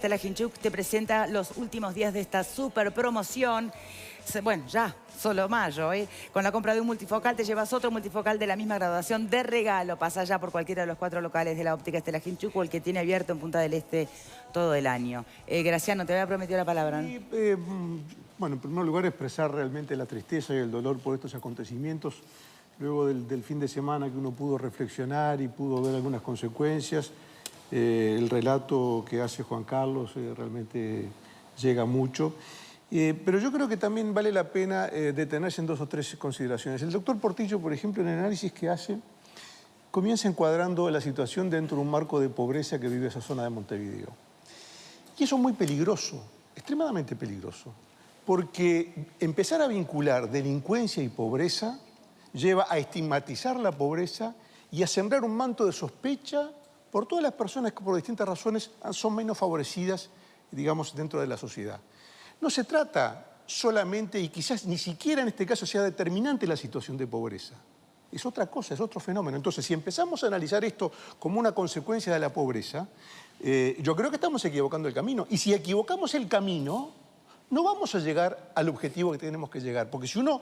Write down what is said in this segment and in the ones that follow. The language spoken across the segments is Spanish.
Estela Ginchuk te presenta los últimos días de esta super promoción. Bueno, ya, solo mayo, ¿eh? Con la compra de un multifocal te llevas otro multifocal de la misma graduación de regalo. Pasa ya por cualquiera de los 4 locales de la óptica Estela Ginchuk o el que tiene abierto en Punta del Este todo el año. Graciano, te había prometido la palabra, ¿no? Y, bueno, en primer lugar expresar realmente la tristeza y el dolor por estos acontecimientos. Luego del fin de semana que uno pudo reflexionar y pudo ver algunas consecuencias, el relato que hace Juan Carlos realmente llega mucho. Pero yo creo que también vale la pena detenerse en 2 o 3 consideraciones. El doctor Portillo, por ejemplo, en el análisis que hace, comienza encuadrando la situación dentro de un marco de pobreza que vive esa zona de Montevideo. Y eso es muy peligroso, extremadamente peligroso, porque empezar a vincular delincuencia y pobreza lleva a estigmatizar la pobreza y a sembrar un manto de sospecha por todas las personas que por distintas razones son menos favorecidas, digamos, dentro de la sociedad. No se trata solamente, y quizás ni siquiera en este caso sea determinante la situación de pobreza. Es otra cosa, es otro fenómeno. Entonces, si empezamos a analizar esto como una consecuencia de la pobreza, yo creo que estamos equivocando el camino. Y si equivocamos el camino, no vamos a llegar al objetivo que tenemos que llegar. Porque si uno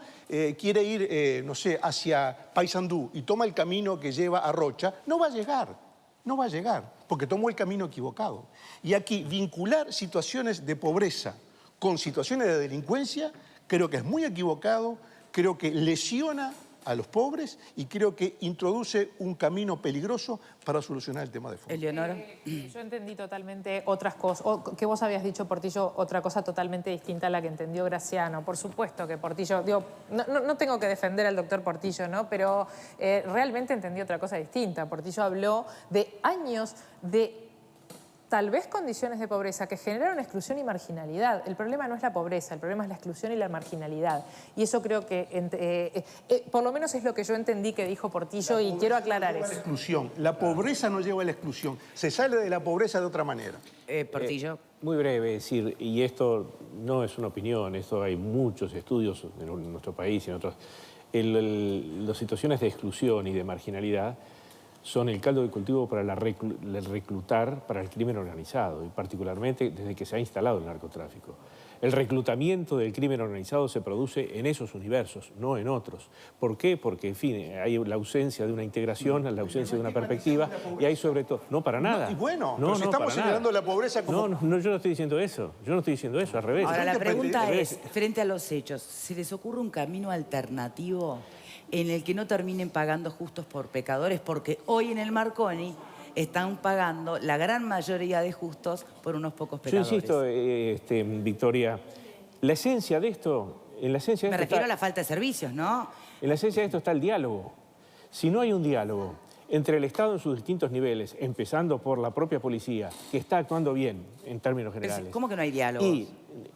quiere ir, no sé, hacia Paysandú y toma el camino que lleva a Rocha, no va a llegar. No va a llegar, porque tomó el camino equivocado. Y aquí, vincular situaciones de pobreza con situaciones de delincuencia, creo que es muy equivocado, creo que lesiona a los pobres y creo que introduce un camino peligroso para solucionar el tema de fondo. Eleonora. Yo entendí totalmente otras cosas, que vos habías dicho, Portillo, otra cosa totalmente distinta a la que entendió Graciano. Por supuesto que Portillo, digo, no tengo que defender al doctor Portillo, ¿no? Pero realmente entendí otra cosa distinta. Portillo habló de años de tal vez condiciones de pobreza que generaron exclusión y marginalidad. El problema no es la pobreza, el problema es la exclusión y la marginalidad. Y eso creo que, por lo menos es lo que yo entendí que dijo Portillo y quiero aclarar eso. La pobreza no lleva a la exclusión. Se sale de la pobreza de otra manera. Portillo. Muy breve, es decir, y esto no es una opinión, esto hay muchos estudios en nuestro país y en otros. Las situaciones de exclusión y de marginalidad son el caldo de cultivo para el reclutar para el crimen organizado, y particularmente desde que se ha instalado el narcotráfico. El reclutamiento del crimen organizado se produce en esos universos, no en otros. ¿Por qué? Porque, en fin, hay la ausencia de una integración, la ausencia de una perspectiva, y hay sobre todo... No, para nada. No, y bueno, no, si estamos señalando la pobreza como... No, yo no estoy diciendo eso. Yo no estoy diciendo eso, al revés. Ahora, la pregunta es, frente a los hechos, ¿se les ocurre un camino alternativo en el que no terminen pagando justos por pecadores? Porque hoy en el Marconi están pagando la gran mayoría de justos por unos pocos pecadores. Yo insisto, Victoria, la esencia de esto... Me refiero a la falta de servicios, ¿no? En la esencia de esto está el diálogo. Si no hay un diálogo entre el Estado en sus distintos niveles, empezando por la propia policía, que está actuando bien en términos generales... ¿Cómo que no hay diálogo? Y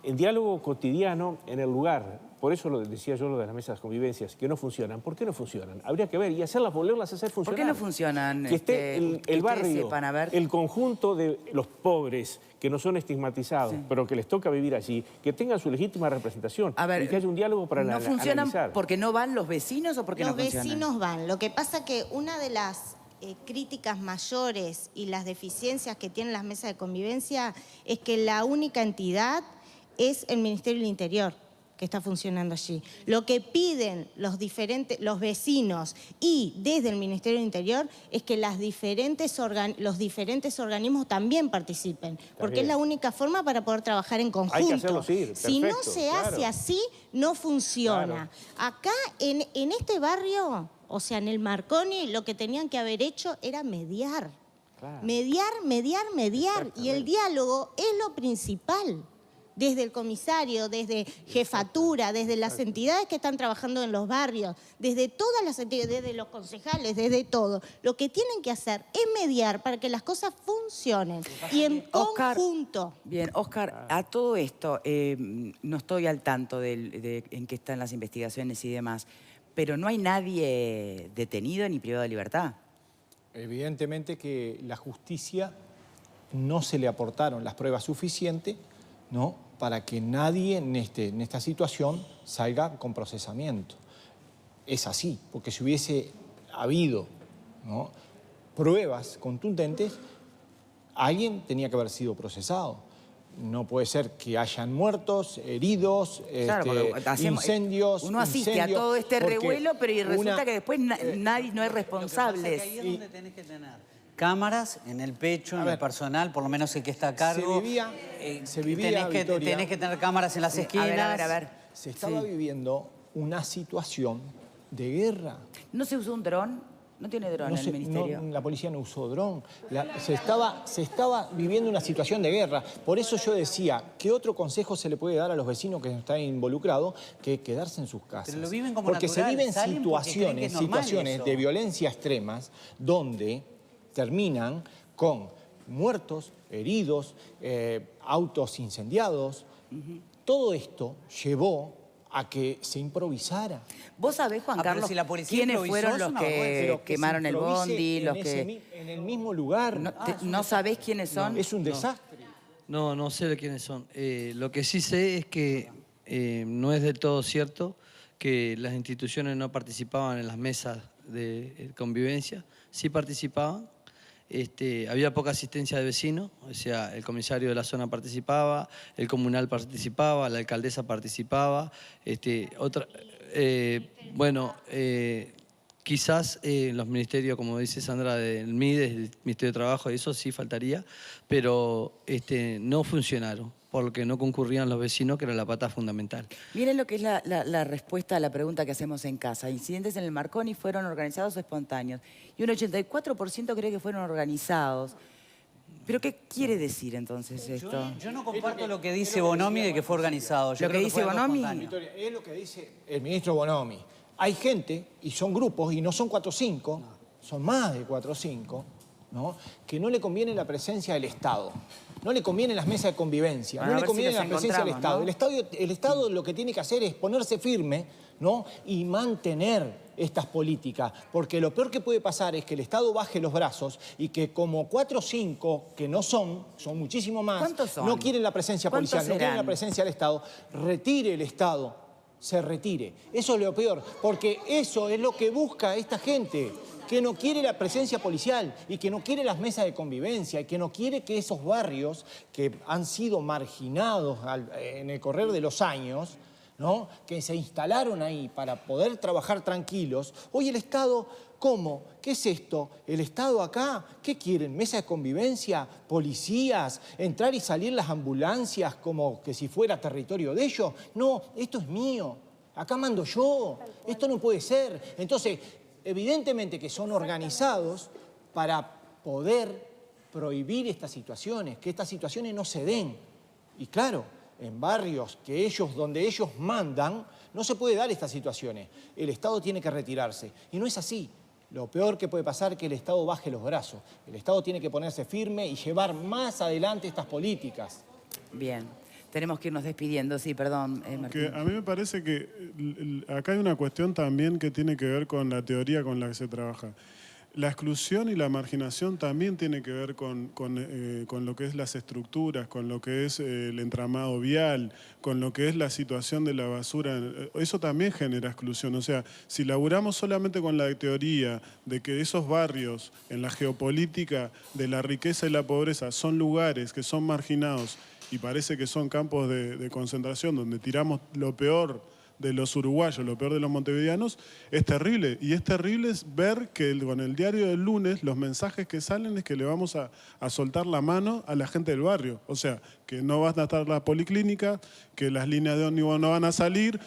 el diálogo cotidiano en el lugar... Por eso lo decía yo, lo de las mesas de convivencias, que no funcionan. ¿Por qué no funcionan? Habría que ver y volverlas a hacer funcionar. ¿Por qué no funcionan? Que esté el barrio, sepan, a ver. el conjunto de los pobres que no son estigmatizados, sí, pero que les toca vivir allí, que tengan su legítima representación, a ver, y que haya un diálogo para analizar. ¿No funcionan analizar. Porque no van los vecinos o porque no funcionan? Los vecinos van. Lo que pasa que una de las críticas mayores y las deficiencias que tienen las mesas de convivencia es que la única entidad es el Ministerio del Interior que está funcionando allí. Lo que piden los vecinos y desde el Ministerio del Interior es que los diferentes organismos también participen, porque es la única forma para poder trabajar en conjunto. Hay que hacerlo, sí, perfecto, si no se hace así, no funciona. Claro. Acá, en este barrio, o sea, en el Marconi, lo que tenían que haber hecho era mediar. Claro. Mediar. Y el diálogo es lo principal. Desde el comisario, desde jefatura, desde las entidades que están trabajando en los barrios, desde todas las entidades, desde los concejales, desde todo. Lo que tienen que hacer es mediar para que las cosas funcionen y en conjunto. Bien, Oscar, a todo esto, no estoy al tanto de en qué están las investigaciones y demás, pero no hay nadie detenido ni privado de libertad. Evidentemente que la justicia no se le aportaron las pruebas suficientes, ¿no?, para que nadie en esta situación salga con procesamiento. Es así, porque si hubiese habido, ¿no?, pruebas contundentes, alguien tenía que haber sido procesado. No puede ser que hayan muertos, heridos, Claro, incendios. Uno asiste a todo este revuelo, pero resulta que después nadie no hay responsables. Ahí es donde tenés que tener cámaras en el pecho, en el personal, por lo menos el que está a cargo. Se vivía, tenés que tener cámaras en las esquinas. A ver. Se estaba viviendo una situación de guerra. ¿No se usó un dron? ¿No tiene dron el ministerio? La policía no usó dron. Se estaba viviendo una situación de guerra. Por eso yo decía, ¿qué otro consejo se le puede dar a los vecinos que están involucrados que quedarse en sus casas? Pero lo viven como porque natural, se viven salen porque creen que es normal situaciones eso. de violencia extremas donde terminan con muertos, heridos, autos incendiados. Todo esto llevó a que se improvisara. ¿Vos sabés, Juan Carlos, si la policía quiénes improvisó, fueron es los una que vergüenza. quemaron el bondi? En el mismo lugar. ¿No sabés quiénes son? Es un desastre. No sé de quiénes son. Lo que sí sé es que no es del todo cierto que las instituciones no participaban en las mesas de convivencia. Sí participaban. Había poca asistencia de vecinos, o sea, el comisario de la zona participaba, el comunal participaba, la alcaldesa participaba. Quizás en los ministerios, como dice Sandra, del MIDES, el Ministerio de Trabajo, eso sí faltaría, pero no funcionaron, porque no concurrían los vecinos, que era la pata fundamental. Miren lo que es la respuesta a la pregunta que hacemos en casa. Incidentes en el Marconi fueron organizados o espontáneos. Y un 84% cree que fueron organizados. ¿Pero qué quiere decir entonces esto? Yo no comparto lo que dice Bonomi de que fue organizado. Yo ¿Lo que creo dice fue algo Bonomi? espontáneo. Victoria, es lo que dice el ministro Bonomi. Hay gente, y son grupos, y no son 4 o 5, son más de 4 o 5, ¿no?, que no le conviene la presencia del Estado. No le conviene las mesas de convivencia, Bueno, no le conviene si la presencia del Estado. ¿no? El Estado lo que tiene que hacer es ponerse firme, ¿no?, y mantener estas políticas, porque lo peor que puede pasar es que el Estado baje los brazos y que como 4 o 5, que no son muchísimo más, ¿Cuántos son? no quieren la presencia policial, no quieren la serán? presencia del Estado, retire el Estado, se retire. Eso es lo peor, porque eso es lo que busca esta gente, que no quiere la presencia policial y que no quiere las mesas de convivencia y que no quiere que esos barrios que han sido marginados en el correr de los años, ¿no?, que se instalaron ahí para poder trabajar tranquilos. Hoy el Estado, ¿cómo? ¿Qué es esto? ¿El Estado acá? ¿Qué quieren? ¿Mesa de convivencia? ¿Policías? ¿Entrar y salir las ambulancias como que si fuera territorio de ellos? No, esto es mío. Acá mando yo. Esto no puede ser. Entonces, evidentemente que son organizados para poder prohibir estas situaciones, que estas situaciones no se den. Y claro, en barrios donde ellos mandan, no se puede dar estas situaciones. El Estado tiene que retirarse. Y no es así. Lo peor que puede pasar es que el Estado baje los brazos. El Estado tiene que ponerse firme y llevar más adelante estas políticas. Bien. Tenemos que irnos despidiendo. Sí, perdón, Martín. A mí me parece que acá hay una cuestión también que tiene que ver con la teoría con la que se trabaja. La exclusión y la marginación también tiene que ver con lo que es las estructuras, con lo que es el entramado vial, con lo que es la situación de la basura. Eso también genera exclusión. O sea, si laburamos solamente con la teoría de que esos barrios en la geopolítica de la riqueza y la pobreza son lugares que son marginados y parece que son campos de concentración donde tiramos lo peor de los uruguayos, lo peor de los montevideanos, es terrible. Y es terrible ver que con el diario del lunes los mensajes que salen es que le vamos a soltar la mano a la gente del barrio. O sea, que no van a estar la policlínica, que las líneas de ómnibus no van a salir.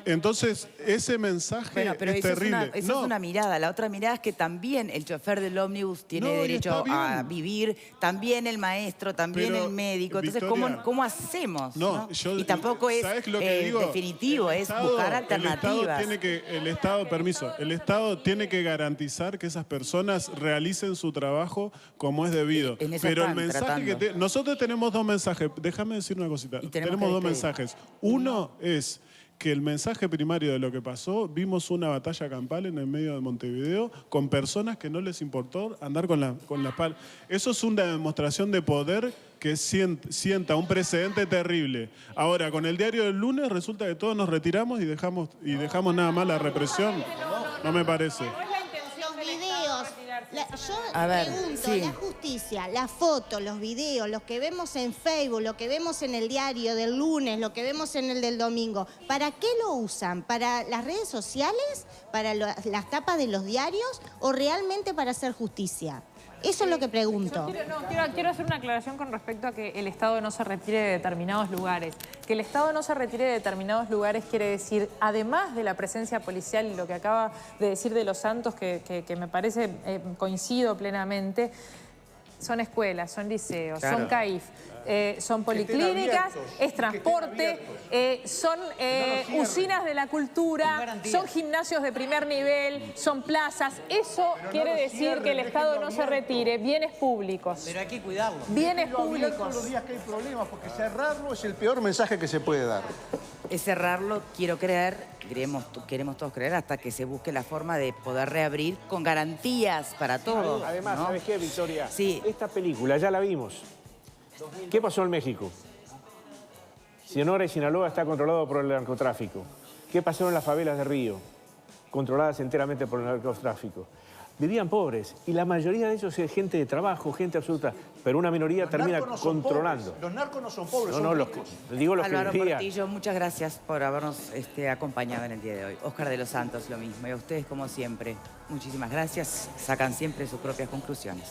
Entonces, ese mensaje es terrible. Es una mirada. La otra mirada es que también el chofer del ómnibus tiene derecho a vivir, también el maestro, también el médico. Entonces, Victoria, ¿cómo hacemos? No, ¿no? Y tampoco es definitivo, es buscar alternativas. El Estado tiene que garantizar que esas personas realicen su trabajo como es debido. En eso Pero el están mensaje tratando. nosotros tenemos 2 mensajes. Déjame decir una cosita. Tenemos 2 mensajes. Uno es que el mensaje primario de lo que pasó, vimos una batalla campal en el medio de Montevideo con personas que no les importó andar con la pala. Eso es una demostración de poder que sienta un precedente terrible. Ahora, con el diario del lunes resulta que todos nos retiramos y dejamos nada más la represión. No me parece. Los videos, Yo A ver, pregunto, sí. la justicia, las fotos, los videos, los que vemos en Facebook, lo que vemos en el diario del lunes, lo que vemos en el del domingo, ¿para qué lo usan? ¿Para las redes sociales? ¿Para las tapas de los diarios? ¿O realmente para hacer justicia? Eso es lo que pregunto. Quiero hacer una aclaración con respecto a que el Estado no se retire de determinados lugares. Que el Estado no se retire de determinados lugares quiere decir, además de la presencia policial y lo que acaba de decir de Los Santos, que me parece, coincido plenamente, son escuelas, son liceos, Claro. son CAIF, son policlínicas, es transporte, son usinas de la cultura, son gimnasios de primer nivel, son plazas. Eso quiere decir que el Estado no se retire. Bienes públicos. Pero hay que cuidarlo. Bienes Todos públicos. los días que hay problemas, porque cerrarlo es el peor mensaje que se puede dar. Es cerrarlo, quiero creer, queremos todos creer, hasta que se busque la forma de poder reabrir con garantías para todos. Además, ¿no? ¿sabes qué, Victoria? Sí. Esta película ya la vimos. ¿Qué pasó en México? Sonora y Sinaloa está controlado por el narcotráfico. ¿Qué pasó en las favelas de Río? Controladas enteramente por el narcotráfico. Vivían pobres y la mayoría de ellos es gente de trabajo, gente absoluta, pero una minoría termina controlando. Los narcos no son pobres, No, los digo los Álvaro que vivían. Portillo, muchas gracias por habernos acompañado en el día de hoy. Óscar de los Santos, lo mismo. Y a ustedes, como siempre, muchísimas gracias. Sacan siempre sus propias conclusiones.